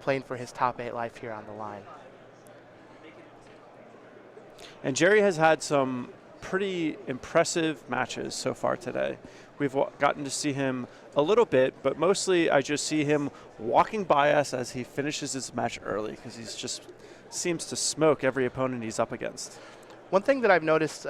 playing for his top 8 life here on the line. And Gerry has had some pretty impressive matches so far today. We've gotten to see him a little bit, but mostly I just see him walking by us as he finishes his match early because he's just seems to smoke every opponent he's up against. One thing that I've noticed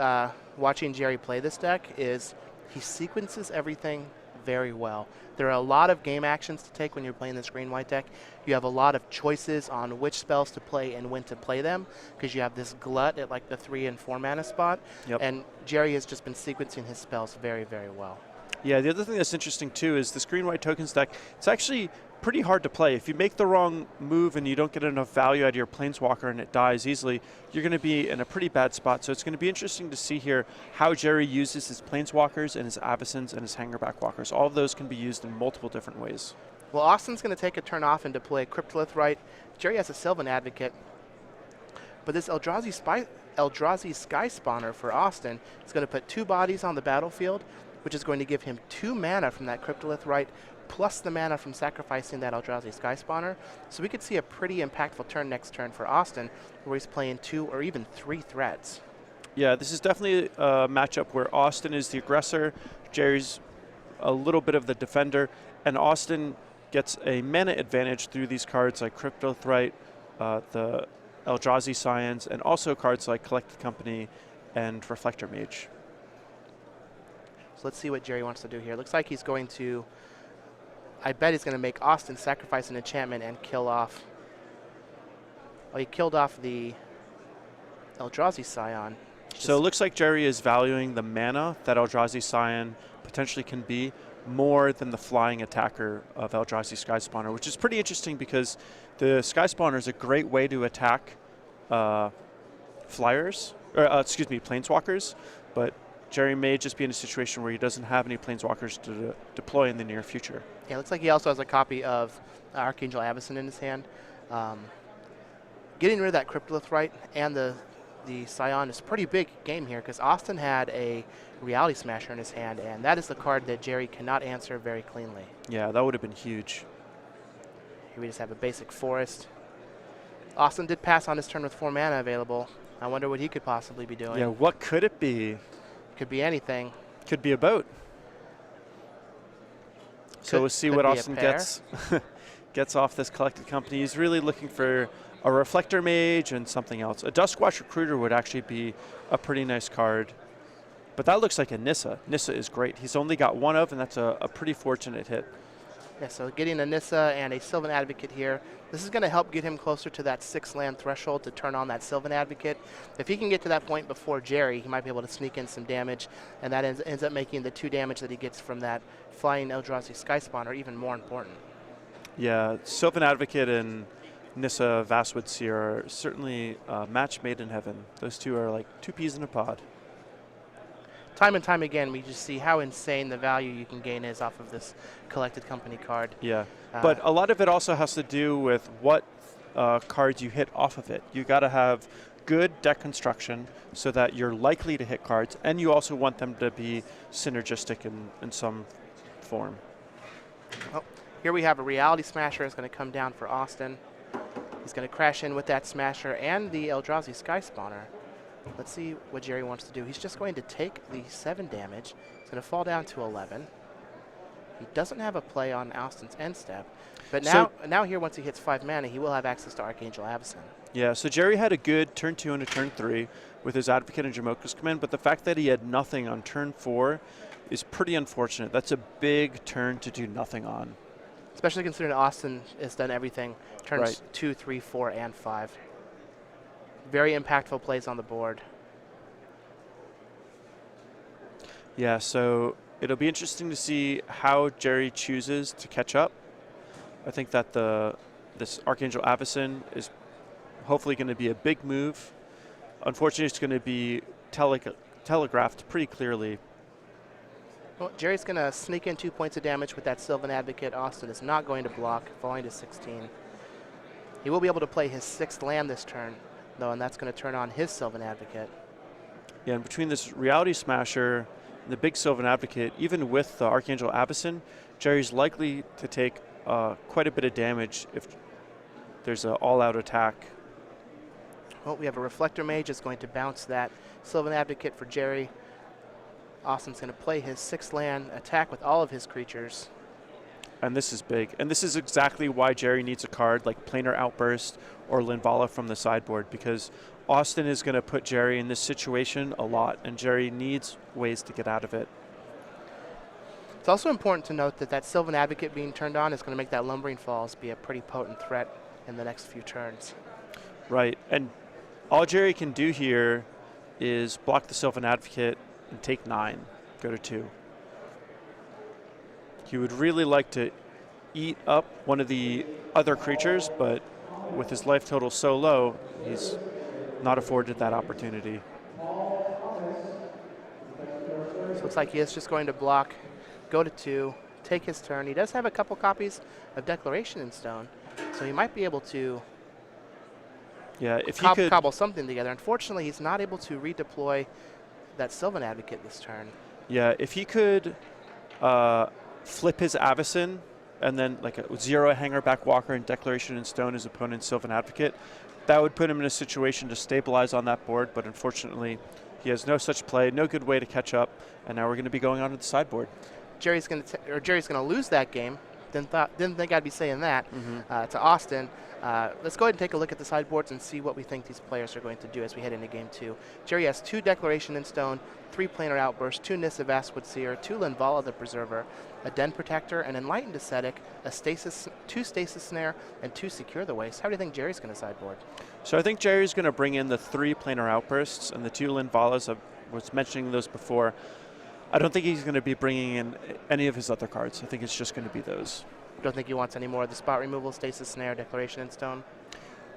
watching Gerry play this deck is he sequences everything very well. There are a lot of game actions to take when you're playing this green-white deck. You have a lot of choices on which spells to play and when to play them because you have this glut at like the 3 and 4 mana spot. Yep. And Gerry has just been sequencing his spells very, very well. Yeah, the other thing that's interesting too is this green-white tokens deck, it's actually pretty hard to play. If you make the wrong move and you don't get enough value out of your planeswalker and it dies easily, you're going to be in a pretty bad spot. So it's going to be interesting to see here how Gerry uses his planeswalkers and his Avacens and his Hangerback Walkers. All of those can be used in multiple different ways. Well, Austin's going to take a turn off and deploy Cryptolith Right. Gerry has a Sylvan Advocate. But this Eldrazi Sky Spawner for Austin is going to put 2 bodies on the battlefield, which is going to give him 2 mana from that Cryptolith Right, plus the mana from sacrificing that Eldrazi Sky Spawner. So we could see a pretty impactful turn next turn for Austin, where he's playing 2 or even 3 threats. Yeah, this is definitely a matchup where Austin is the aggressor, Gerry's a little bit of the defender, and Austin gets a mana advantage through these cards like Cryptolith Right, the Eldrazi Scions, and also cards like Collected Company and Reflector Mage. So let's see what Gerry wants to do here. Looks like he's going to, I bet he's going to make Austin sacrifice an enchantment and kill off. Well, he killed off the Eldrazi Scion. So it looks like Gerry is valuing the mana that Eldrazi Scion potentially can be more than the flying attacker of Eldrazi Sky Spawner, which is pretty interesting because the Sky Spawner is a great way to attack flyers, or excuse me, planeswalkers, but Gerry may just be in a situation where he doesn't have any planeswalkers to deploy in the near future. Yeah, looks like he also has a copy of Archangel Avacyn in his hand. Getting rid of that Cryptolith Right and the Scion is a pretty big game here because Austin had a Reality Smasher in his hand, and that is the card that Gerry cannot answer very cleanly. Yeah, that would have been huge. Here we just have a basic forest. Austin did pass on his turn with 4 mana available. I wonder what he could possibly be doing. Yeah, what could it be? Could be anything. Could be a boat. So we'll see what Austin gets off this Collected Company. He's really looking for a Reflector Mage and something else. A Duskwatch Recruiter would actually be a pretty nice card. But that looks like a Nissa. Nissa is great. He's only got 1 of, and that's a pretty fortunate hit. Yeah, so getting a Nissa and a Sylvan Advocate here, this is going to help get him closer to that 6-land threshold to turn on that Sylvan Advocate. If he can get to that point before Gerry, he might be able to sneak in some damage, and that ends up making the 2 damage that he gets from that flying Eldrazi Sky Spawner even more important. Yeah, Sylvan Advocate and Nissa Vastwood Seer are certainly a match made in heaven. Those two are like 2 peas in a pod. Time and time again, we just see how insane the value you can gain is off of this Collected Company card. Yeah, but a lot of it also has to do with what cards you hit off of it. You got to have good deck construction so that you're likely to hit cards, and you also want them to be synergistic in some form. Well, here we have a Reality Smasher is going to come down for Austin. He's going to crash in with that Smasher and the Eldrazi Sky Spawner. Let's see what Gerry wants to do. He's just going to take the 7 damage. He's going to fall down to 11. He doesn't have a play on Austin's end step. But now here, once he hits 5 mana, he will have access to Archangel Avacyn. Yeah, so Gerry had a good turn 2 and a turn 3 with his Advocate and Jamoka's command, but the fact that he had nothing on turn 4 is pretty unfortunate. That's a big turn to do nothing on. Especially considering Austin has done everything. Turns Right. 2, 3, 4, and 5. Very impactful plays on the board. Yeah, so it'll be interesting to see how Gerry chooses to catch up. I think that this Archangel Avacyn is hopefully going to be a big move. Unfortunately, it's going to be telegraphed pretty clearly. Well, Gerry's going to sneak in 2 points of damage with that Sylvan Advocate. Austin is not going to block, falling to 16. He will be able to play his 6th land this turn, though, and that's going to turn on his Sylvan Advocate. Yeah, and between this Reality Smasher and the big Sylvan Advocate, even with the Archangel Avacyn, Gerry's likely to take quite a bit of damage if there's an all-out attack. Well, we have a Reflector Mage is going to bounce that Sylvan Advocate for Gerry. Austin's going to play his 6-land attack with all of his creatures. And this is big. And this is exactly why Gerry needs a card like Planar Outburst or Linvala from the sideboard, because Austin is going to put Gerry in this situation a lot, and Gerry needs ways to get out of it. It's also important to note that that Sylvan Advocate being turned on is going to make that Lumbering Falls be a pretty potent threat in the next few turns. Right. And all Gerry can do here is block the Sylvan Advocate and take 9, go to 2. He would really like to eat up one of the other creatures, but with his life total so low, he's not afforded that opportunity. So it looks like he is just going to block, go to 2, take his turn. He does have a couple copies of Declaration in Stone, so he might be able to if he could cobble something together. Unfortunately, he's not able to redeploy that Sylvan Advocate this turn. Yeah, if he could flip his Avacyn and then like a 0 Hanger Back Walker and Declaration in Stone his opponent's Sylvan Advocate, that would put him in a situation to stabilize on that board, but unfortunately he has no such play, no good way to catch up, and now we're going to be going on to the sideboard. Gerry's going to lose that game. Didn't think I'd be saying that to Austin. Let's go ahead and take a look at the sideboards and see what we think these players are going to do as we head into game 2. Gerry has 2 Declaration in Stone, 3 Planar Outburst, 2 Nissa Vastwood Seer, 2 Linvala the Preserver, a Den Protector, an Enlightened Ascetic, a 2 Stasis Snare, and 2 Secure the Waste. How do you think Gerry's going to sideboard? So I think Gerry's going to bring in the 3 Planar Outbursts and the 2 Linvalas. I was mentioning those before. I don't think he's going to be bringing in any of his other cards. I think it's just going to be those. Don't think he wants any more of the spot removal, Stasis Snare, Declaration in Stone?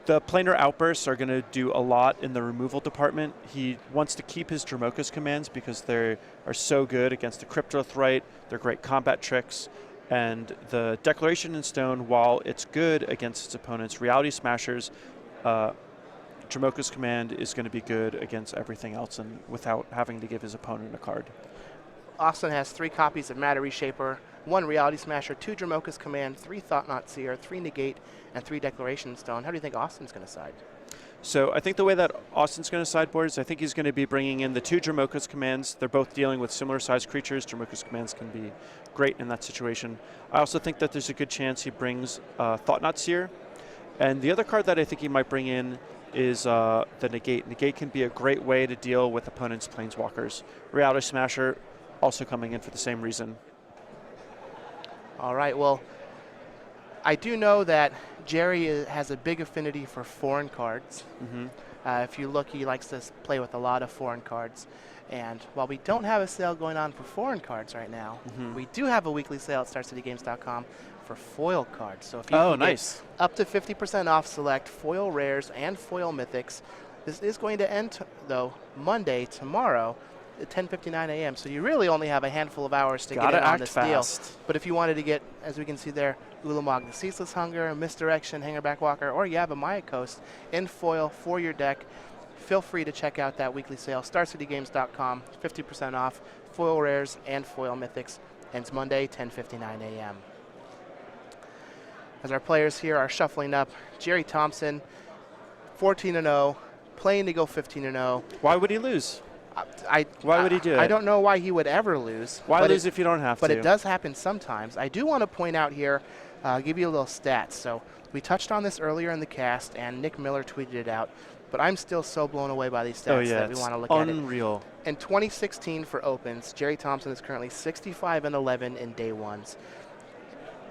The Planar Outbursts are going to do a lot in the removal department. He wants to keep his Dromoka's commands because they are so good against the Cryptothrite. They're great combat tricks. And the Declaration in Stone, while it's good against its opponents, Reality Smashers, Dromoka's command is going to be good against everything else and without having to give his opponent a card. Austin has 3 copies of Matter Reshaper, 1 Reality Smasher, 2 Dromoka's Command, 3 Thought-Knot Seer, 3 Negate, and 3 Declaration Stone. How do you think Austin's going to side? So I think the way that Austin's going to sideboard is I think he's going to be bringing in the 2 Dromoka's Commands. They're both dealing with similar-sized creatures. Dromoka's Commands can be great in that situation. I also think that there's a good chance he brings Thought-Knot Seer. And the other card that I think he might bring in is the Negate. Negate can be a great way to deal with opponents' Planeswalkers. Reality Smasher also coming in for the same reason. All right, well, I do know that Gerry has a big affinity for foreign cards. If you look, he likes to play with a lot of foreign cards. And while we don't have a sale going on for foreign cards right now, we do have a weekly sale at StarCityGames.com for foil cards. So if you can get up to 50% off select foil rares and foil mythics, this is going to end, though, Monday, tomorrow, at 10:59 a.m. So you really only have a handful of hours to get in on this deal. But if you wanted to get, as we can see there, Ulamog the Ceaseless Hunger, Misdirection, Hangerback Walker, or you have a Maya Coast in foil for your deck, feel free to check out that weekly sale, StarCityGames.com, 50% off, foil rares and foil mythics. Ends Monday, 10:59 a.m. As our players here are shuffling up, Gerry Thompson, 14-0, playing to go 15-0. Why would he lose? Why would he do it? I don't know why he would ever lose. Why lose if you don't have to? But it does happen sometimes. I do want to point out here, give you a little stats. So we touched on this earlier in the cast, and Nick Miller tweeted it out. But I'm still so blown away by these stats that we want to look at it. Unreal. In 2016 for Opens, Gerry Thompson is currently 65-11 in day ones.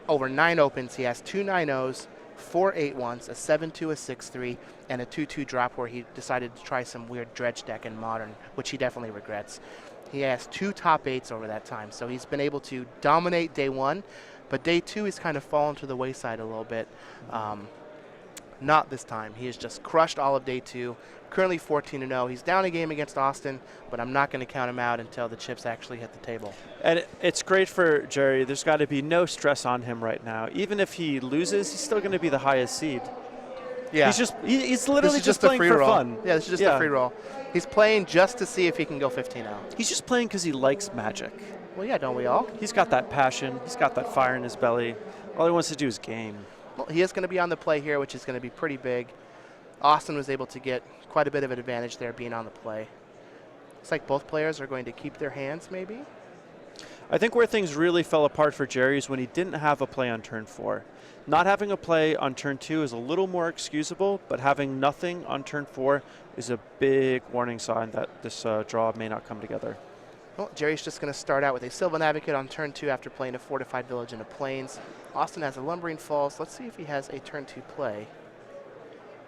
Over 9 Opens, he has 2 9-0s, 4 8-1s, a 7-2, a 6-3, and a 2-2 drop where he decided to try some weird dredge deck in Modern, which he definitely regrets. He has 2 top 8s over that time, so he's been able to dominate day 1, but day 2 he's kind of fallen to the wayside a little bit. Not this time. He has just crushed all of day 2. Currently 14-0. He's down a game against Austin, but I'm not going to count him out until the chips actually hit the table. And it's great for Gerry. There's got to be no stress on him right now. Even if he loses, he's still going to be the highest seed. Yeah. He's literally just playing for fun. Yeah, this is just a free roll. He's playing just to see if he can go 15-0. He's just playing because he likes Magic. Well, yeah, don't we all? He's got that passion. He's got that fire in his belly. All he wants to do is game. Well, he is going to be on the play here, which is going to be pretty big. Austin was able to get quite a bit of an advantage there being on the play. Looks like both players are going to keep their hands, maybe. I think where things really fell apart for Gerry is when he didn't have a play on turn 4. Not having a play on turn 2 is a little more excusable, but having nothing on turn 4 is a big warning sign that this draw may not come together. Well, Gerry's just going to start out with a Sylvan Advocate on turn 2 after playing a Fortified Village into Plains. Austin has a Lumbering Falls. Let's see if he has a turn 2 play.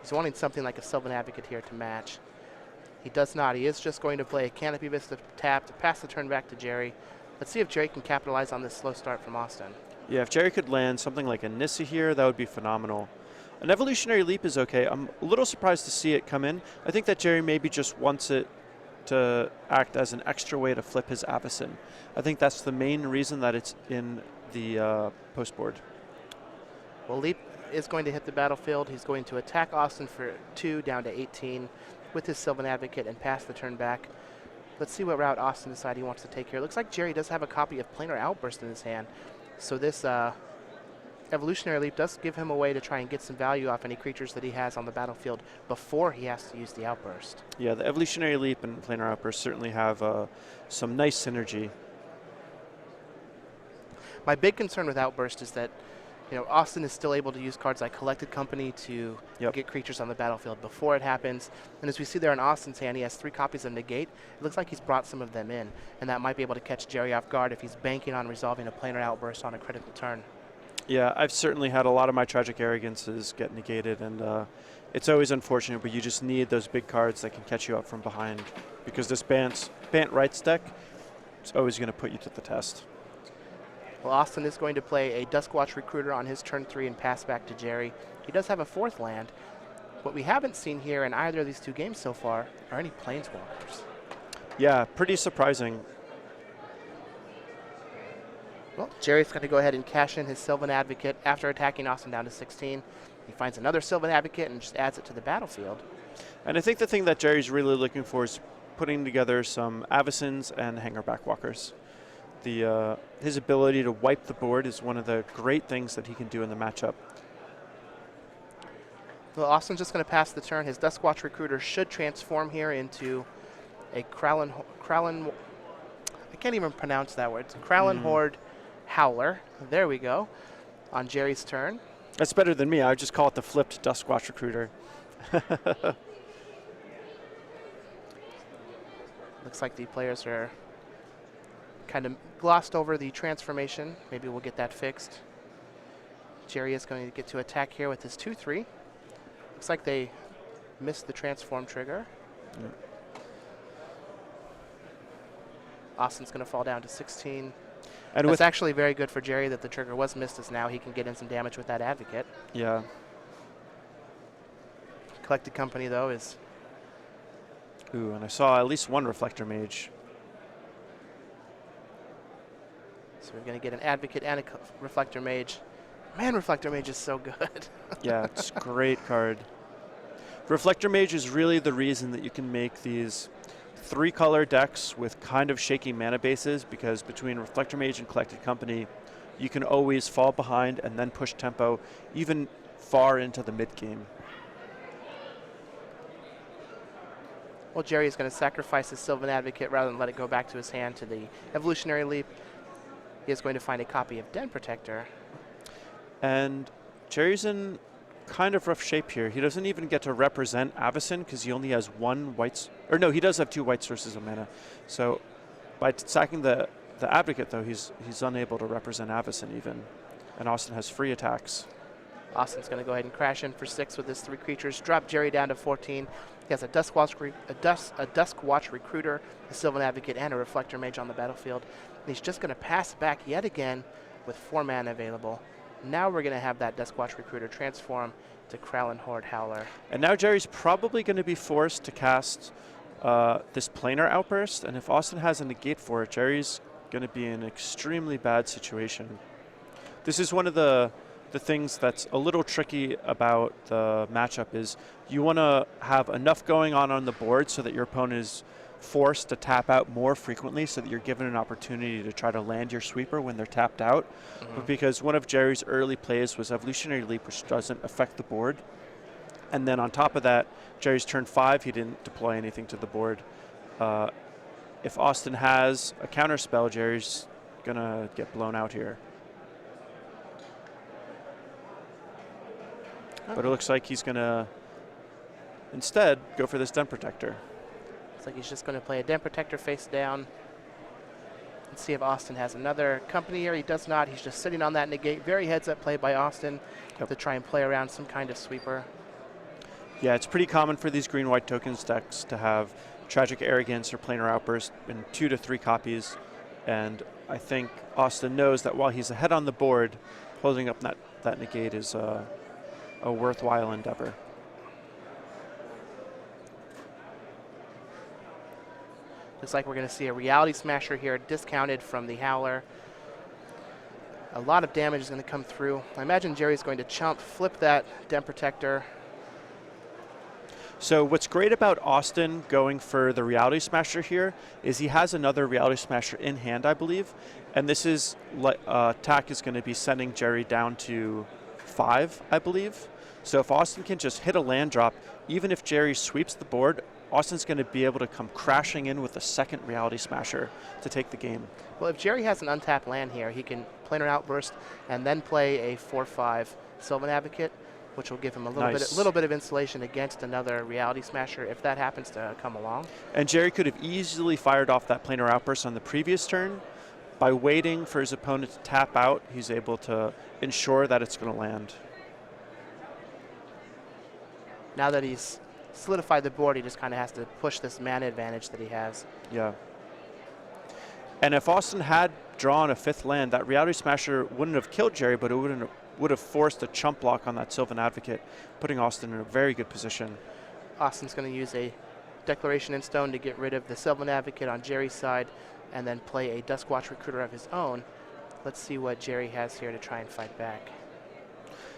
He's wanting something like a Sylvan Advocate here to match. He does not. He is just going to play a Canopy Vista tap to pass the turn back to Gerry. Let's see if Gerry can capitalize on this slow start from Austin. Yeah, if Gerry could land something like a Nissa here, that would be phenomenal. An Evolutionary Leap is okay. I'm a little surprised to see it come in. I think that Gerry maybe just wants it to act as an extra way to flip his Avacyn. I think that's the main reason that it's in the post board. Well, Leap is going to hit the battlefield. He's going to attack Austin for 2 down to 18 with his Sylvan Advocate and pass the turn back. Let's see what route Austin decides he wants to take here. Looks like Gerry does have a copy of Planar Outburst in his hand. So this Evolutionary Leap does give him a way to try and get some value off any creatures that he has on the battlefield before he has to use the Outburst. Yeah, the Evolutionary Leap and Planar Outburst certainly have some nice synergy. My big concern with Outburst is that Austin is still able to use cards like Collected Company to get creatures on the battlefield before it happens. And as we see there in Austin's hand, he has 3 copies of Negate. It looks like he's brought some of them in, and that might be able to catch Gerry off guard if he's banking on resolving a Planar Outburst on a critical turn. Yeah, I've certainly had a lot of my Tragic Arrogances get negated, and it's always unfortunate, but you just need those big cards that can catch you up from behind, because this Bant Rights deck is always going to put you to the test. Well, Austin is going to play a Duskwatch Recruiter on his turn 3 and pass back to Gerry. He does have a 4th land. What we haven't seen here in either of these 2 games so far are any Planeswalkers. Yeah, pretty surprising. Well, Gerry's going to go ahead and cash in his Sylvan Advocate after attacking Austin down to 16. He finds another Sylvan Advocate and just adds it to the battlefield. And I think the thing that Gerry's really looking for is putting together some Avacyns and Hanger Backwalkers. His ability to wipe the board is one of the great things that he can do in the matchup. Well, Austin's just going to pass the turn. His Duskwatch Recruiter should transform here into a Kralin I can't even pronounce that word. It's Kralin Horde Howler. There we go. On Gerry's turn. That's better than me. I would just call it the flipped Duskwatch Recruiter. Looks like the players are kind of glossed over the transformation. Maybe we'll get that fixed. Gerry is going to get to attack here with his 2/3. Looks like they missed the transform trigger. Austin's going to fall down to 16. And that's actually very good for Gerry that the trigger was missed, as now he can get in some damage with that Advocate. Yeah. Collected Company, though, is... Ooh, and I saw at least 1 Reflector Mage. So we're going to get an Advocate and a Reflector Mage. Man, Reflector Mage is so good. Yeah, it's a great card. Reflector Mage is really the reason that you can make these 3-color decks with kind of shaky mana bases, because between Reflector Mage and Collected Company, you can always fall behind and then push tempo even far into the mid-game. Well, Gerry is going to sacrifice his Sylvan Advocate rather than let it go back to his hand to the Evolutionary Leap. He is going to find a copy of Den Protector. And Gerry's in kind of rough shape here. He doesn't even get to represent Avacyn because he only has 1 white... Or no, he does have 2 white sources of mana. So by sacking the Advocate, though, he's unable to represent Avacyn even. And Austin has free attacks. Austin's going to go ahead and crash in for 6 with his 3 creatures. Drop Gerry down to 14. He has a Duskwatch Recruiter, a Sylvan Advocate, and a Reflector Mage on the battlefield. And he's just going to pass back yet again with 4 mana available. Now we're going to have that Duskwatch Recruiter transform to Kralin Horde Howler. And now Gerry's probably going to be forced to cast this Planar Outburst. And if Austin has a negate for it, Gerry's going to be in an extremely bad situation. This is one of the things that's a little tricky about the matchup is you want to have enough going on the board so that your opponent is forced to tap out more frequently so that you're given an opportunity to try to land your sweeper when they're tapped out. But because one of Gerry's early plays was Evolutionary Leap, which doesn't affect the board. And then on top of that, Gerry's turn 5, he didn't deploy anything to the board. If Austin has a counter spell, Gerry's going to get blown out here. But it looks like he's going to instead go for this Den Protector. Looks like he's just going to play a Den Protector face down. Let's see if Austin has another company here. He does not. He's just sitting on that negate. Very heads-up play by Austin to try and play around some kind of sweeper. Yeah, it's pretty common for these green-white tokens decks to have Tragic Arrogance or Planar Outburst in 2 to 3 copies. And I think Austin knows that while he's ahead on the board, holding up that negate is a worthwhile endeavor. Looks like we're going to see a Reality Smasher here, discounted from the Howler. A lot of damage is going to come through. I imagine Gerry's going to chump, flip that Den Protector. So what's great about Austin going for the Reality Smasher here is he has another Reality Smasher in hand, I believe. And this is, attack is going to be sending Gerry down to 5, I believe. So if Austin can just hit a land drop, even if Gerry sweeps the board, Austin's going to be able to come crashing in with a second Reality Smasher to take the game. Well, if Gerry has an untapped land here, he can Planar Outburst and then play a 4/5 Sylvan Advocate, which will give him a little bit of insulation against another Reality Smasher if that happens to come along. And Gerry could have easily fired off that Planar Outburst on the previous turn. By waiting for his opponent to tap out, he's able to ensure that it's going to land. Now that he's solidified the board, he just kind of has to push this mana advantage that he has. Yeah. And if Austin had drawn a 5th land, that Reality Smasher wouldn't have killed Gerry, but it would have forced a chump block on that Sylvan Advocate, putting Austin in a very good position. Austin's going to use a Declaration in Stone to get rid of the Sylvan Advocate on Gerry's side, and then play a Duskwatch Recruiter of his own. Let's see what Gerry has here to try and fight back.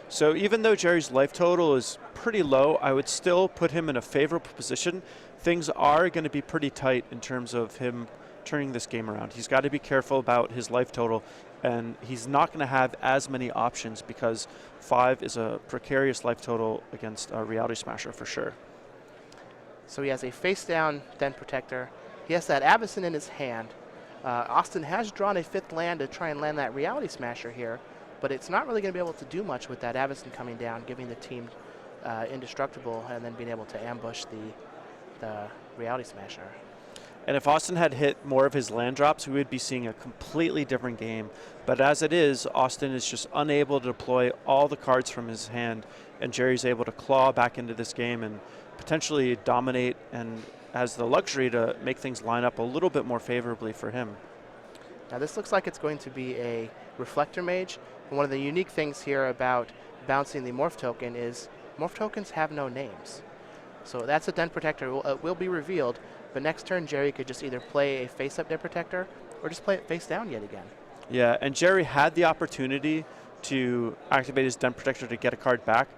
So even though Gerry's life total is pretty low, I would still put him in a favorable position. Things are going to be pretty tight in terms of him turning this game around. He's got to be careful about his life total, and he's not going to have as many options because 5 is a precarious life total against a Reality Smasher for sure. So he has a face-down Den Protector. He has that Avacyn in his hand. Austin has drawn a 5th land to try and land that Reality Smasher here, but it's not really going to be able to do much with that Avacyn coming down, giving the team indestructible, and then being able to ambush the Reality Smasher. And if Austin had hit more of his land drops, we would be seeing a completely different game. But as it is, Austin is just unable to deploy all the cards from his hand, and Gerry's able to claw back into this game and potentially dominate and has the luxury to make things line up a little bit more favorably for him. Now this looks like it's going to be a Reflector Mage. And one of the unique things here about bouncing the Morph token is Morph tokens have no names. So that's a Den Protector. Will be revealed, but next turn Gerry could just either play a face-up Den Protector or just play it face down yet again. Yeah, and Gerry had the opportunity to activate his Den Protector to get a card back.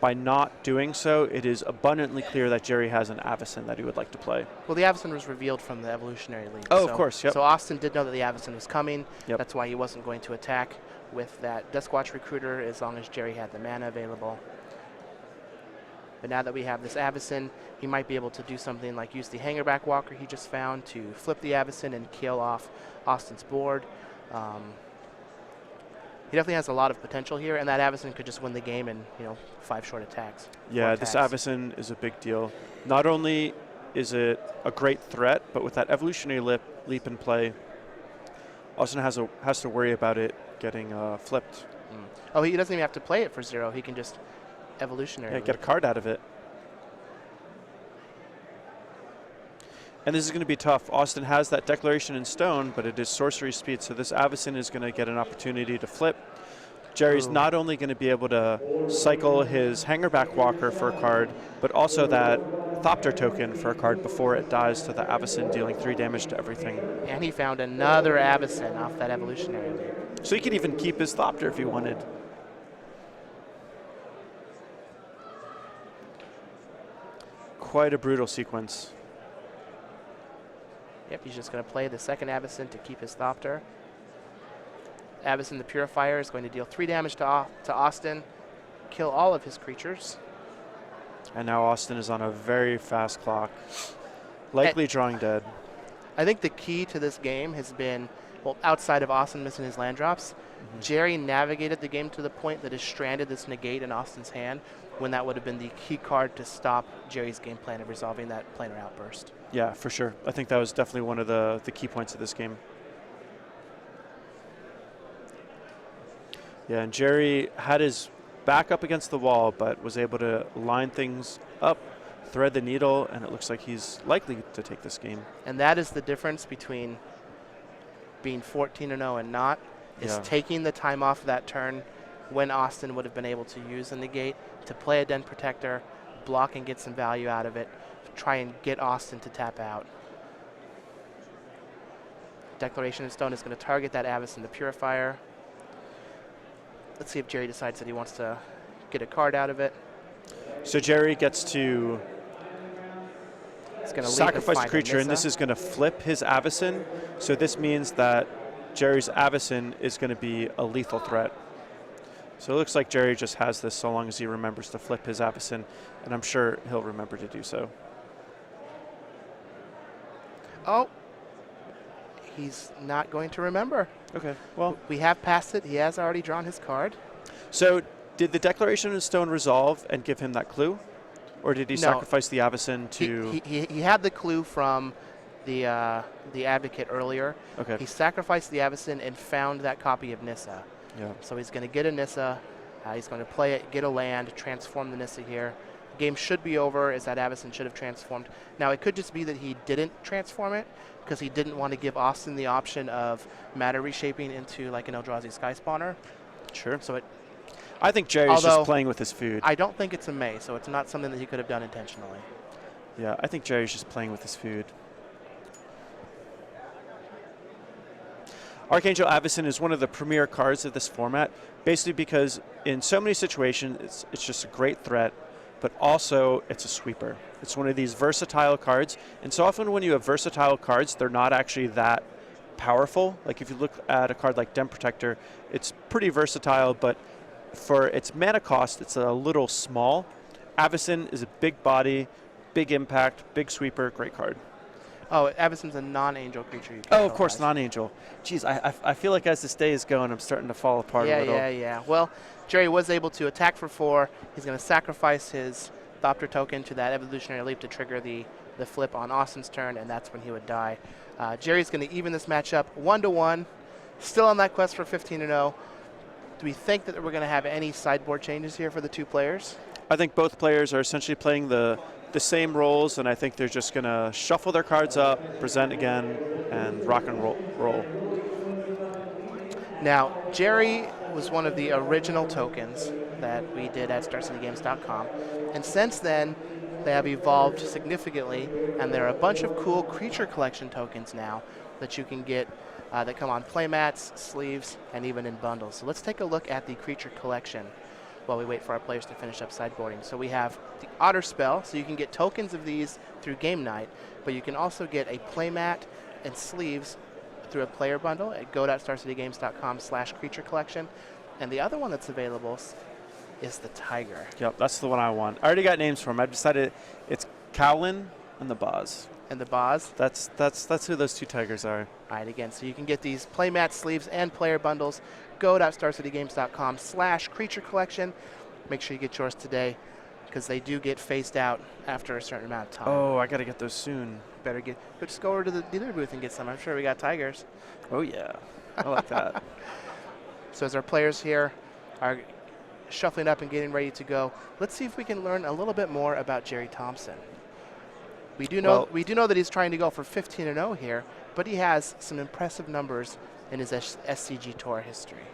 By not doing so, it is abundantly clear that Gerry has an Avacyn that he would like to play. Well, the Avacyn was revealed from the Evolutionary Leap. Oh, of course, yep. So Austin did know that the Avacyn was coming. Yep. That's why he wasn't going to attack with that Duskwatch Recruiter as long as Gerry had the mana available. But now that we have this Avacyn, he might be able to do something like use the Hangerback Walker he just found to flip the Avacyn and kill off Austin's board. He definitely has a lot of potential here, and that Avacyn could just win the game in 5 short attacks. Yeah, this Avacyn is a big deal. Not only is it a great threat, but with that Evolutionary Leap in play, Austin has to worry about it getting flipped. Oh, he doesn't even have to play it for 0. He can just Evolutionary Leap. Get a card out of it. And this is going to be tough. Austin has that Declaration in Stone, but it is sorcery speed, so this Avacyn is going to get an opportunity to flip. Gerry's not only going to be able to cycle his Hangerback Walker for a card, but also that Thopter token for a card before it dies to the Avacyn, dealing 3 damage to everything. And he found another Avacyn off that Evolutionary Leap. So he could even keep his Thopter if he wanted. Quite a brutal sequence. Yep, he's just going to play the second Avacyn to keep his Thopter. Avacyn the Purifier is going to deal 3 damage to Austin, kill all of his creatures. And now Austin is on a very fast clock, likely drawing dead. I think the key to this game has been, well, outside of Austin missing his land drops, Gerry navigated the game to the point that has stranded this negate in Austin's hand, when that would have been the key card to stop Gerry's game plan of resolving that planar outburst. Yeah, for sure. I think that was definitely one of the key points of this game. Yeah, and Gerry had his back up against the wall, but was able to line things up, thread the needle, and it looks like he's likely to take this game. And that is the difference between being 14-0 and not, is taking the time off that turn when Austin would have been able to use the negate to play a Den Protector, block and get some value out of it, try and get Austin to tap out. Declaration of Stone is going to target that Avacyn the Purifier. Let's see if Gerry decides that he wants to get a card out of it. So Gerry gets to sacrifice a creature, and this is going to flip his Avacyn. So this means that Gerry's Avacyn is going to be a lethal threat. So it looks like Gerry just has this so long as he remembers to flip his Avacyn, and I'm sure he'll remember to do so. Oh, he's not going to remember. Okay, well. We have passed it. He has already drawn his card. So did the Declaration of Stone resolve and give him that clue? Or did he sacrifice the Avacyn to... He had the clue from the Advocate earlier. Okay. He sacrificed the Avacyn and found that copy of Nissa. Yeah. So he's going to get a Nissa. He's going to play it, get a land, transform the Nissa here. Game should be over, as that Avacyn should have transformed. Now, it could just be that he didn't transform it because he didn't want to give Austin the option of matter reshaping into like an Eldrazi Sky Spawner. Sure. So I think Jerry's just playing with his food. I don't think it's a May, so it's not something that he could have done intentionally. Yeah, I think Jerry's just playing with his food. Archangel Avacyn is one of the premier cards of this format, basically because in so many situations it's just a great threat, but also it's a sweeper. It's one of these versatile cards, and so often when you have versatile cards, they're not actually that powerful. Like if you look at a card like Den Protector, it's pretty versatile, but for its mana cost, it's a little small. Avacyn is a big body, big impact, big sweeper, great card. Oh, Avacyn's a non-angel creature. You Oh, of course, non-angel. Jeez, I feel like as this day is going, I'm starting to fall apart a little. Yeah. Well, Gerry was able to attack for 4. He's going to sacrifice his Thopter token to that Evolutionary Leap to trigger the flip on Austin's turn, and that's when he would die. Jerry's going to even this matchup 1-1. Still on that quest for 15-0. Do we think that we're going to have any sideboard changes here for the two players? I think both players are essentially playing the same roles, and I think they're just going to shuffle their cards up, present again, and rock and roll. Now, Gerry was one of the original tokens that we did at StarCityGames.com, and since then, they have evolved significantly, and there are a bunch of cool creature collection tokens now that you can get that come on playmats, sleeves, and even in bundles. So let's take a look at the creature collection while we wait for our players to finish up sideboarding. So we have the Otter Spell, so you can get tokens of these through game night, but you can also get a playmat and sleeves through a player bundle at go.starcitygames.com/creature collection. And the other one that's available is the Tiger. Yep, that's the one I want. I already got names for them. I've decided it's Cowlin and the Boz. And the Boz? That's who those two tigers are. All right, again, so you can get these playmat, sleeves, and player bundles. Go.starcitygames.com/creature collection. Make sure you get yours today, because they do get phased out after a certain amount of time. Oh, I got to get those soon. Just go over to the dealer booth and get some. I'm sure we got tigers. Oh, yeah. I like that. So as our players here are shuffling up and getting ready to go, let's see if we can learn a little bit more about Gerry Thompson. We do know that he's trying to go for 15-0 here, but he has some impressive numbers in his SCG Tour history.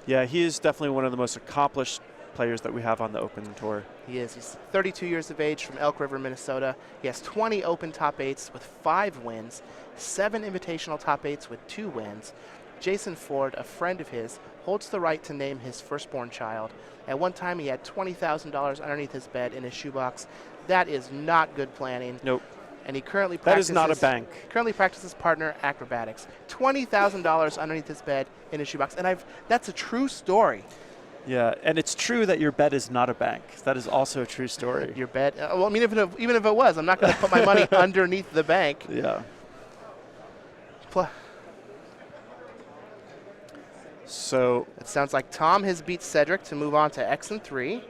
Yeah, he is definitely one of the most accomplished players that we have on the Open Tour. He is. He's 32 years of age from Elk River, Minnesota. He has 20 Open top 8s with 5 wins, 7 Invitational top 8s with 2 wins. Jason Ford, a friend of his, holds the right to name his firstborn child. At one time, he had $20,000 underneath his bed in his shoebox. That is not good planning. Nope. and he currently That practices. is not a bank. Currently practices partner acrobatics. $20,000 underneath his bed in his shoebox, and that's a true story. Yeah, and it's true that your bed is not a bank. That is also a true story. Your bed. Well, I mean, even if it was, I'm not going to put my money underneath the bank. Yeah. So it sounds like Tom has beat Cedric to move on to X and 3.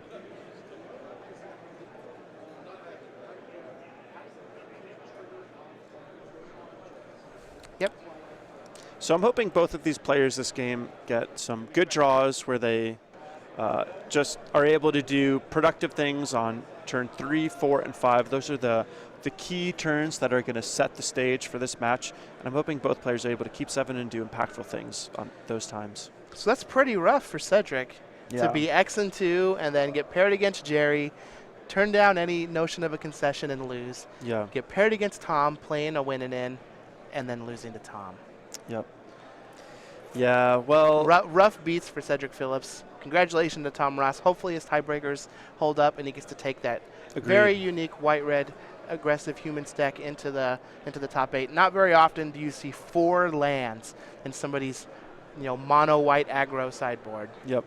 Yep. So I'm hoping both of these players this game get some good draws where they just are able to do productive things on turn 3, 4, and 5. Those are the key turns that are going to set the stage for this match. And I'm hoping both players are able to keep 7 and do impactful things on those times. So that's pretty rough for Cedric to be X and 2 and then get paired against Gerry, turn down any notion of a concession and lose. Yeah. Get paired against Tom, playing a win and in, and then losing to Tom. Yep. Yeah, well. Rough beats for Cedric Phillips. Congratulations to Tom Ross. Hopefully his tiebreakers hold up and he gets to take that very unique white-red aggressive human stack into the top 8. Not very often do you see 4 lands in somebody's mono white aggro sideboard. Yep.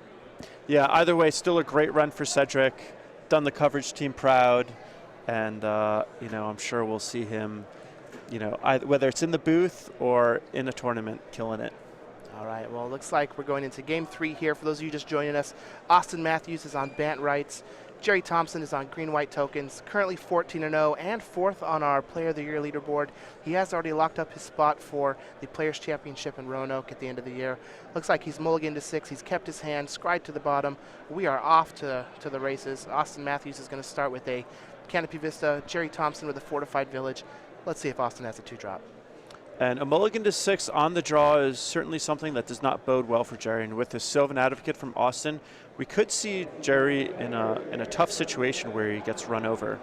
Yeah, either way, still a great run for Cedric. Done the coverage team proud. And, I'm sure we'll see him, whether it's in the booth or in a tournament, killing it. All right, well, it looks like we're going into Game 3 here. For those of you just joining us, Austin Matthews is on Bant Rights. Gerry Thompson is on green-white tokens, currently 14-0 and 4th on our Player of the Year leaderboard. He has already locked up his spot for the Players' Championship in Roanoke at the end of the year. Looks like he's mulliganed to 6. He's kept his hand, scried to the bottom. We are off to the races. Austin Matthews is going to start with a Canopy Vista, Gerry Thompson with a Fortified Village. Let's see if Austin has a 2-drop. And a mulligan to 6 on the draw is certainly something that does not bode well for Gerry. And with the Sylvan Advocate from Austin, we could see Gerry in a tough situation where he gets run over.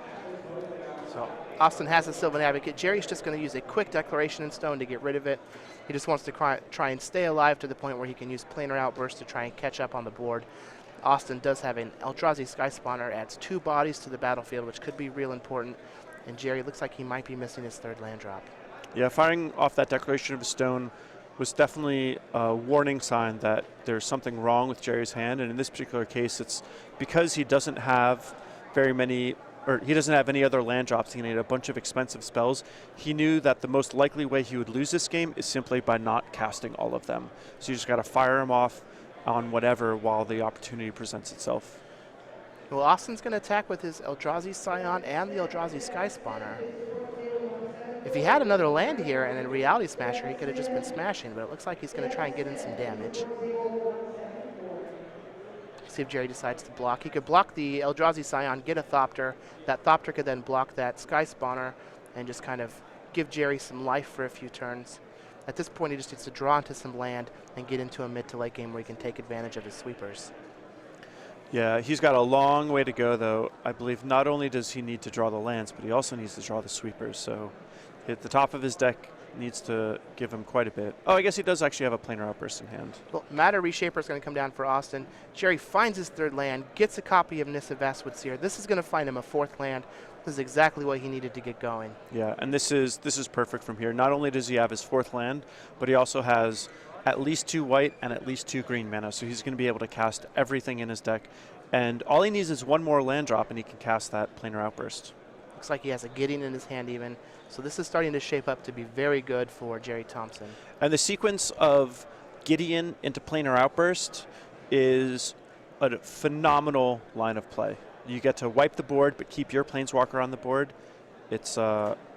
So Austin has a Sylvan Advocate. Gerry's just going to use a quick Declaration in Stone to get rid of it. He just wants to try and stay alive to the point where he can use Planar Outburst to try and catch up on the board. Austin does have an Eldrazi Sky Spawner, adds 2 bodies to the battlefield, which could be real important. And Gerry looks like he might be missing his 3rd land drop. Yeah, firing off that Declaration of Stone was definitely a warning sign that there's something wrong with Gerry's hand. And in this particular case, it's because he doesn't have very many, or he doesn't have any other land drops. He needed a bunch of expensive spells. He knew that the most likely way he would lose this game is simply by not casting all of them. So you just got to fire him off on whatever while the opportunity presents itself. Well, Austin's going to attack with his Eldrazi Scion and the Eldrazi Sky Spawner. If he had another land here and a Reality Smasher, he could have just been smashing, but it looks like he's going to try and get in some damage. See if Gerry decides to block. He could block the Eldrazi Scion, get a Thopter. That Thopter could then block that Sky Spawner and just kind of give Gerry some life for a few turns. At this point, he just needs to draw into some land and get into a mid to late game where he can take advantage of his sweepers. Yeah, he's got a long way to go, though. I believe not only does he need to draw the lands, but he also needs to draw the sweepers. So at the top of his deck needs to give him quite a bit. Oh, I guess he does actually have a Planar Outburst in hand. Well, Matter Reshaper is going to come down for Austin. Gerry finds his 3rd land, gets a copy of Nissa Vastwood Seer. This is going to find him a 4th land. This is exactly what he needed to get going. Yeah, and this is perfect from here. Not only does he have his 4th land, but he also has at least 2 white and at least 2 green mana. So he's going to be able to cast everything in his deck. And all he needs is 1 more land drop, and he can cast that Planar Outburst. Looks like he has a Gideon in his hand even. So this is starting to shape up to be very good for Gerry Thompson. And the sequence of Gideon into Planar Outburst is a phenomenal line of play. You get to wipe the board, but keep your Planeswalker on the board. It's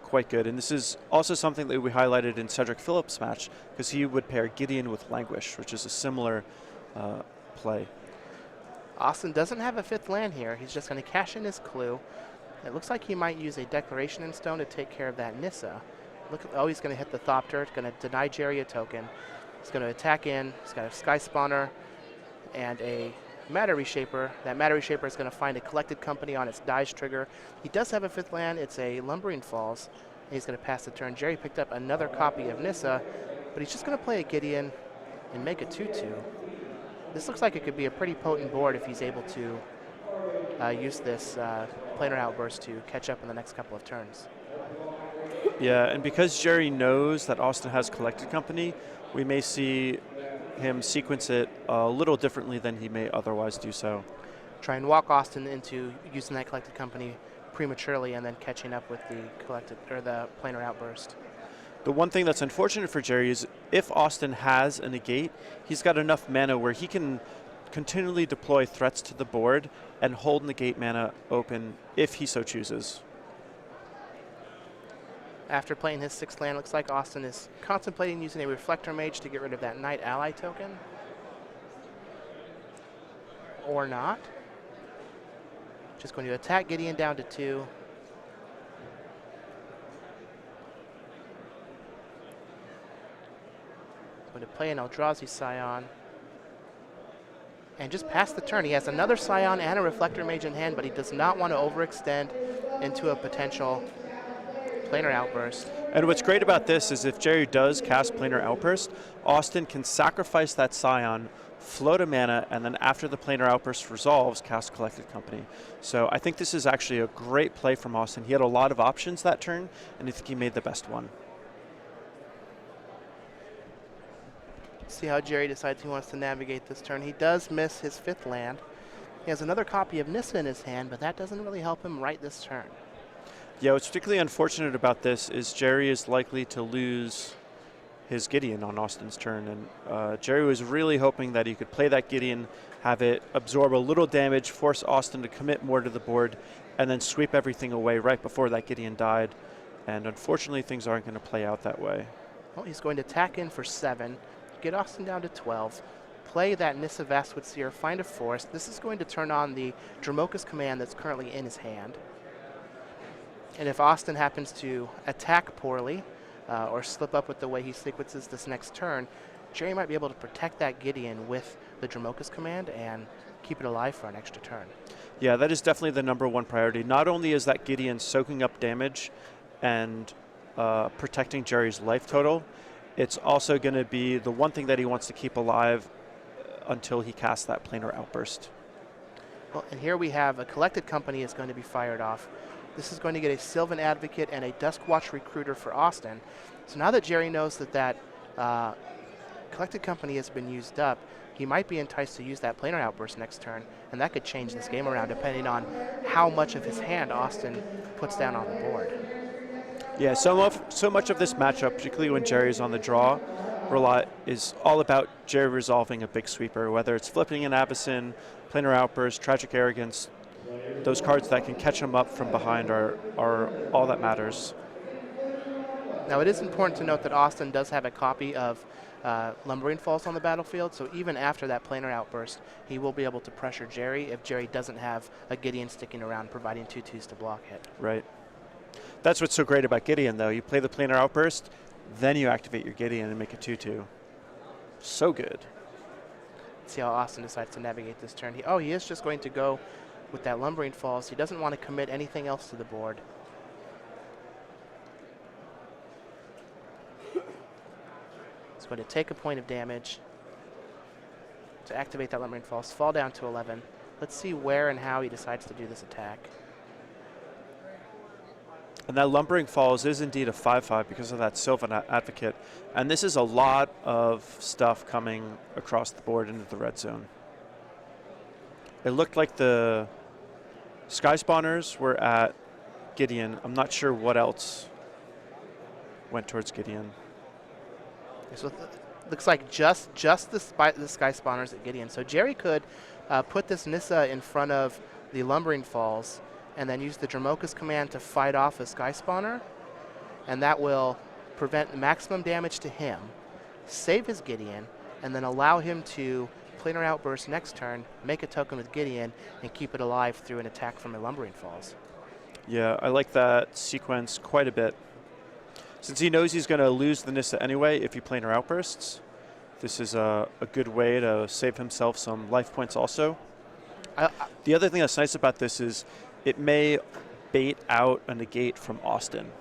quite good. And this is also something that we highlighted in Cedric Phillips' match, because he would pair Gideon with Languish, which is a similar play. Austin doesn't have a 5th land here. He's just going to cash in his Clue. It looks like he might use a Declaration in Stone to take care of that Nissa. He's going to hit the Thopter. It's going to deny Gerry a token. He's going to attack in. He's got a Sky Spawner and a Matter Reshaper. That Matter Reshaper is going to find a Collected Company on its Dodge trigger. He does have a 5th land. It's a Lumbering Falls. He's going to pass the turn. Gerry picked up another copy of Nissa, but he's just going to play a Gideon and make a 2-2. This looks like it could be a pretty potent board if he's able to use this Planar Outburst to catch up in the next couple of turns. Yeah, and because Gerry knows that Austin has Collected Company, we may see him sequence it a little differently than he may otherwise do so. Try and walk Austin into using that Collected Company prematurely and then catching up with the planar outburst. The one thing that's unfortunate for Gerry is if Austin has a negate, he's got enough mana where he can continually deploy threats to the board and hold negate mana open if he so chooses. After playing his 6th land, looks like Austin is contemplating using a Reflector Mage to get rid of that Knight ally token. Or not. Just going to attack Gideon down to 2. Going to play an Eldrazi Scion. And just past the turn, he has another Scion and a Reflector Mage in hand, but he does not want to overextend into a potential planar outburst. And what's great about this is if Gerry does cast planar outburst, Austin can sacrifice that Scion, float a mana, and then after the planar outburst resolves, cast Collected Company. So I think this is actually a great play from Austin. He had a lot of options that turn, and I think he made the best one. See how Gerry decides he wants to navigate this turn. He does miss his 5th land. He has another copy of Nissa in his hand, but that doesn't really help him right this turn. Yeah, what's particularly unfortunate about this is Gerry is likely to lose his Gideon on Austin's turn, and Gerry was really hoping that he could play that Gideon, have it absorb a little damage, force Austin to commit more to the board, and then sweep everything away right before that Gideon died. And unfortunately, things aren't going to play out that way. Well, he's going to tack in for 7, get Austin down to 12, play that Nissa Vastwood Seer, find a forest. This is going to turn on the Dromoka's command that's currently in his hand. And if Austin happens to attack poorly or slip up with the way he sequences this next turn, Gerry might be able to protect that Gideon with the Dromoka's command and keep it alive for an extra turn. Yeah, that is definitely the #1 priority. Not only is that Gideon soaking up damage and protecting Gerry's life total, it's also going to be the one thing that he wants to keep alive until he casts that planar outburst. Well, and here we have a Collected Company is going to be fired off. This is going to get a Sylvan Advocate and a Duskwatch Recruiter for Austin. So now that Gerry knows that Collected Company has been used up, he might be enticed to use that planar outburst next turn, and that could change this game around depending on how much of his hand Austin puts down on the board. Yeah, so much of this matchup, particularly when Gerry's on the draw, is all about Gerry resolving a big sweeper, whether it's flipping an Abyssin, planar outburst, Tragic Arrogance. Those cards that can catch him up from behind are all that matters. Now, it is important to note that Austin does have a copy of Lumbering Falls on the battlefield, so even after that planar outburst, he will be able to pressure Gerry if Gerry doesn't have a Gideon sticking around providing 2/2s to block it. Right. That's what's so great about Gideon, though. You play the planar outburst, then you activate your Gideon and make a 2/2. So good. Let's see how Austin decides to navigate this turn. He is just going to go with that Lumbering Falls. He doesn't want to commit anything else to the board. He's going to take a point of damage to activate that Lumbering Falls, fall down to 11. Let's see where and how he decides to do this attack. And that Lumbering Falls is indeed a 5/5 because of that Sylvan Advocate. And this is a lot of stuff coming across the board into the red zone. It looked like the Sky Spawners were at Gideon. I'm not sure what else went towards Gideon. So looks like just the Sky Spawners at Gideon. So Gerry could put this Nissa in front of the Lumbering Falls and then use the Dromoka's command to fight off a Sky Spawner, and that will prevent maximum damage to him, save his Gideon, and then allow him to planar outburst next turn, make a token with Gideon, and keep it alive through an attack from a Lumbering Falls. Yeah, I like that sequence quite a bit. Since he knows he's going to lose the Nissa anyway if he planar outbursts, this is a good way to save himself some life points also. The other thing that's nice about this is it may bait out a negate from Austin,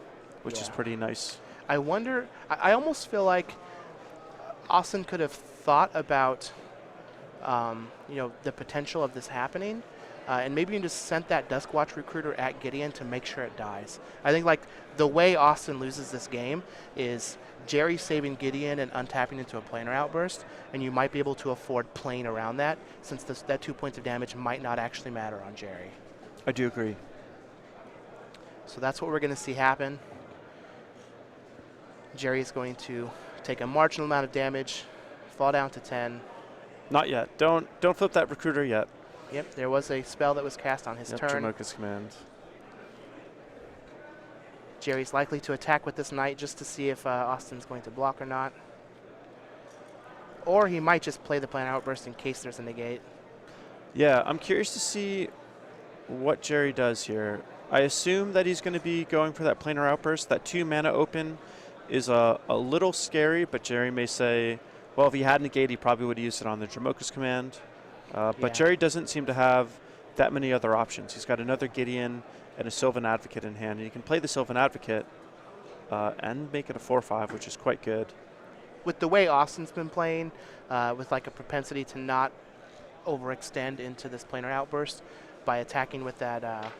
which is pretty nice. I wonder, I almost feel like Austin could have thought about the potential of this happening, and maybe you can just send that Duskwatch Recruiter at Gideon to make sure it dies. I think like the way Austin loses this game is Gerry saving Gideon and untapping into a planar outburst, and you might be able to afford playing around that, since that 2 points of damage might not actually matter on Gerry. I do agree. So that's what we're going to see happen. Gerry is going to take a marginal amount of damage, fall down to 10. Not yet. Don't flip that Recruiter yet. Yep, there was a spell that was cast on his turn. Jamoka's command. Gerry's likely to attack with this knight just to see if Austin's going to block or not. Or he might just play the planar outburst in case there's a negate. Yeah, I'm curious to see what Gerry does here. I assume that he's going to be going for that planar outburst. That 2 mana open is a little scary, but Gerry may say, well, if he had negate, he probably would have used it on the Jamoka's command. But Gerry doesn't seem to have that many other options. He's got another Gideon and a Sylvan Advocate in hand. And you can play the Sylvan Advocate and make it a 4/5, which is quite good. With the way Austin's been playing, with like a propensity to not overextend into this planar outburst by attacking with that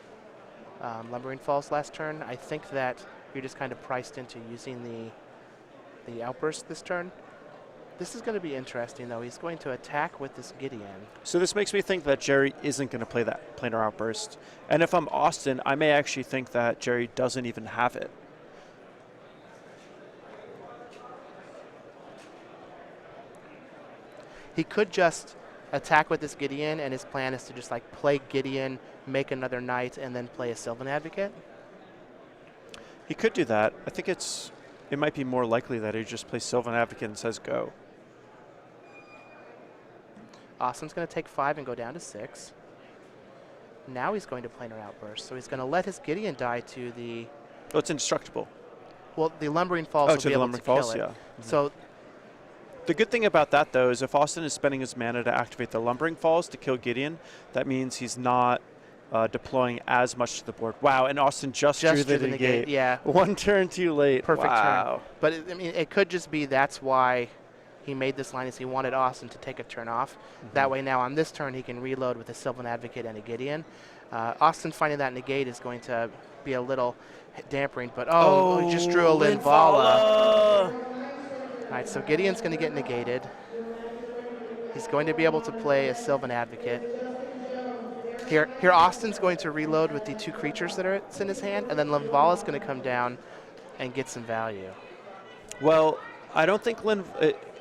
Lumbering Falls last turn, I think that you're just kind of priced into using the outburst this turn. This is going to be interesting, though. He's going to attack with this Gideon. So this makes me think that Gerry isn't going to play that planar outburst. And if I'm Austin, I may actually think that Gerry doesn't even have it. He could just attack with this Gideon, and his plan is to just like play Gideon, make another knight, and then play a Sylvan Advocate. He could do that. I think it might be more likely that he just plays Sylvan Advocate and says go. Austin's going to take 5 and go down to 6. Now he's going to planar outburst, so he's going to let his Gideon die to the... Oh, it's indestructible. Well, the Lumbering Falls will be able to kill it. Yeah. So the good thing about that, though, is if Austin is spending his mana to activate the Lumbering Falls to kill Gideon, that means he's not deploying as much to the board. Wow, and Austin just drew the negate. Yeah. 1 turn too late. Perfect wow. turn. But I mean, it could just be that's why he made this line, is he wanted Austin to take a turn off. That way now on this turn he can reload with a Sylvan Advocate and a Gideon. Austin finding that negate is going to be a little dampering, but he just drew a Linvala. All right, so Gideon's going to get negated. He's going to be able to play a Sylvan Advocate. Here Austin's going to reload with the 2 creatures that are in his hand, and then Linvala's going to come down and get some value. Well, I don't think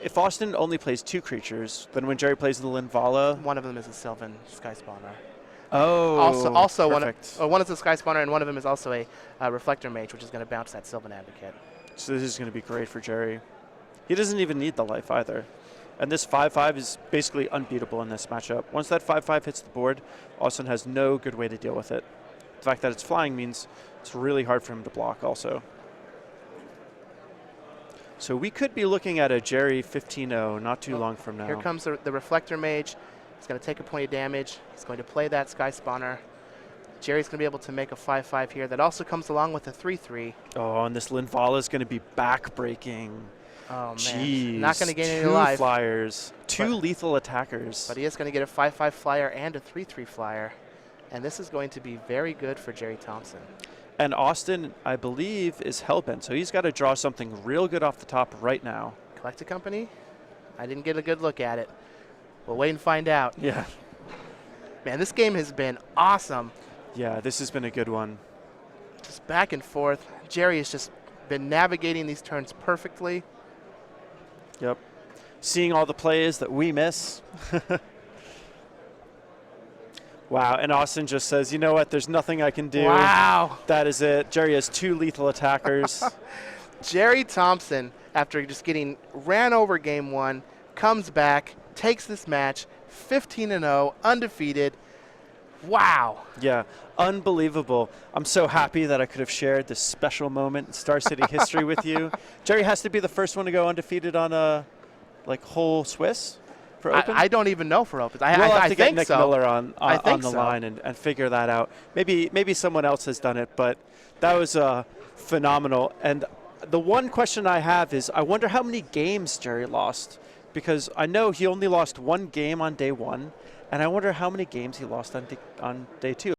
if Austin only plays 2 creatures, then when Gerry plays the Linvala... One of them is a Sylvan Sky Spawner. Oh, also perfect. one is a Sky Spawner, and one of them is also a Reflector Mage, which is going to bounce that Sylvan Advocate. So this is going to be great for Gerry. He doesn't even need the life either. And this 5/5 is basically unbeatable in this matchup. Once that 5/5 hits the board, Austin has no good way to deal with it. The fact that it's flying means it's really hard for him to block also. So we could be looking at a Gerry 15-0 not too long from now. Here comes the Reflector Mage. He's going to take a point of damage. He's going to play that Sky Spawner. Gerry's going to be able to make a 5/5 here. That also comes along with a 3/3. Oh, and this Linvala is going to be back-breaking. Oh, man. Jeez. Not going to gain any life. 2 flyers. 2 lethal attackers. But he is going to get a 5/5 flyer and a 3/3 flyer. And this is going to be very good for Gerry Thompson. And Austin, I believe, is hellbent. So he's got to draw something real good off the top right now. Collect a Company? I didn't get a good look at it. We'll wait and find out. Yeah. Man, this game has been awesome. Yeah, this has been a good one. Just back and forth. Gerry has just been navigating these turns perfectly. Yep. Seeing all the plays that we miss. Wow, and Austin just says, you know what, there's nothing I can do. Wow. That is it. Gerry has 2 lethal attackers. Gerry Thompson, after just getting ran over game 1, comes back, takes this match, 15-0, undefeated. Wow. Yeah, unbelievable. I'm so happy that I could have shared this special moment in Star City history with you. Gerry has to be the first one to go undefeated on a whole Swiss for Open. I don't even know for Opens. We'll have to get think Nick so. Miller on the so. line and figure that out. Maybe someone else has done it, but that was phenomenal. And the one question I have is, I wonder how many games Gerry lost, because I know he only lost 1 game on day 1, And I wonder how many games he lost on day 2.